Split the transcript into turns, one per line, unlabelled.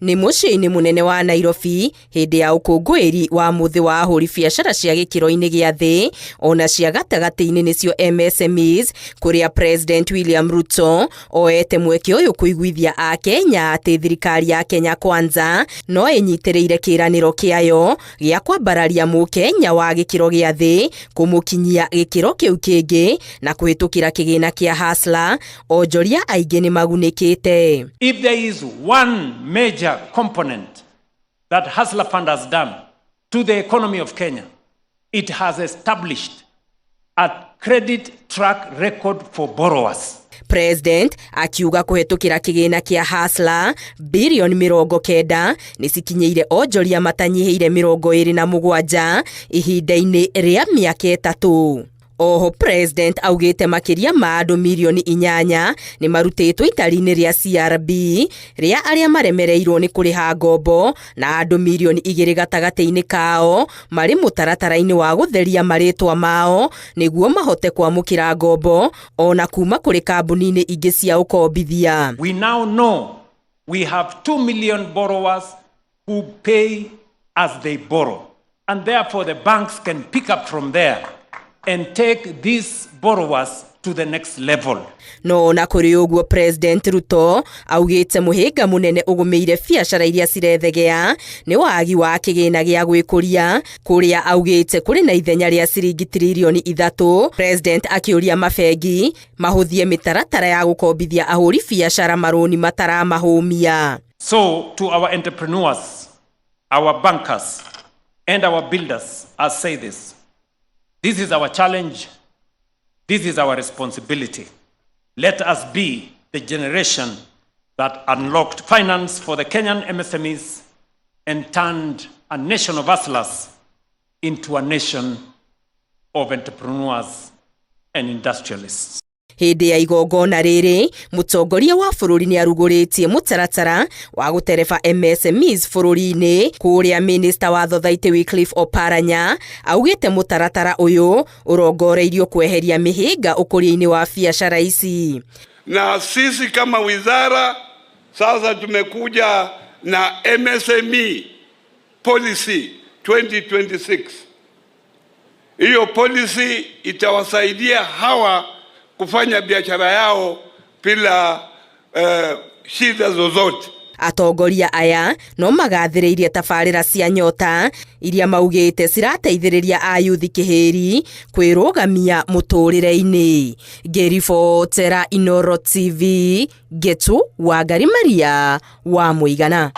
Ni muciĩ-inĩ munene wa Nairobi hindi ya ũkũngũĩri wa muthi wa ahũri biacara cia gĩkĩro-inĩ gĩa thĩ ona cia gatagatĩ-inĩ nĩcio MSMEs, kuria President William Ruto oete mweke ũyũ kũiguithia a Kenya atĩ thirikari ya Kenya Kwanza no ĩnyitĩrĩire kĩranĩro kĩayo gĩa kwambararia mũkenya wa gĩkĩro gĩa thĩ kũmũkinyia gĩkĩro kĩu kĩngĩ na kũhĩtũkĩra kĩgĩna kĩa Hustler, onjoria aingĩ nĩ magunĩkĩte.
If there is one major component that Hustler Fund has done to the economy of Kenya, it has established a credit track record for borrowers.
President akiuga kuhetũkĩra kĩgĩna kĩa Hustler bilioni 90 nĩcikinyĩire onjoria matanyihĩire 27 ihinda-inĩ rĩa mĩaka 3. Oho President augĩte makĩria ma andũ milioni 8 nĩ marutĩtwo itari-inĩ rĩa CRB rĩa arĩa maremereirwo nĩ kũrĩha ngombo na andũ milioni 2 gatagatĩ-inĩ kao marĩ mũtaratara-inĩ wa gũtheria marĩtwa mao nĩguo mahote kwamũkĩra ngombo ona kuma kũrĩ kambuni-inĩ ingĩ cia ũkombithia.
We now know we have 2 million borrowers who pay as they borrow, and therefore the banks can pick up from there and take these borrowers to the next level.
No na kũrĩ ũguo President Ruto augĩte mũhĩnga mũnene ũgũmĩire biacara iria cirethegea nĩ wagi wa kĩgĩna gĩa gwĩkũria kũrĩa augĩte kũrĩ na ithenya rĩa ciringi trilioni 3. President akĩũria mabengi mahũthie mĩtaratara ya gũkombithia ahũri biacara marũni mataramahũmia.
So to our entrepreneurs, our bankers and our builders, I say this: this is our challenge. This is our responsibility. Let us be the generation that unlocked finance for the Kenyan MSMEs and turned a nation of hustlers into a nation of entrepreneurs and industrialists.
Hindi ya igongona rĩrĩ mũtongoria wa bũrũri nĩ arugũrĩtie mũtaratara wa gũtereba MSMEs bũrũri-inĩ kũrĩa Minister wa Thothaitĩ Wycliffe Oparanya augĩte mũtaratara ũyũ ũrongoreirio kweheria mĩhĩnga ũkũria-inĩ wa biacara ici.
Na sisi kama wizara sasa tumekuja na MSME policy 2026. Hiyo policy itawasaidia hawa kufanya biashara yao bila shida zozote.
Atongoria aya no magathĩrĩirie tabarĩra cia nyota iria maugĩte cirateithĩrĩria ayuthi kĩhĩri kwĩrũgamia mũtũrĩre-inĩ. Ngĩribotera Inooro TV, Getu Wangari Maria wa Mũigana.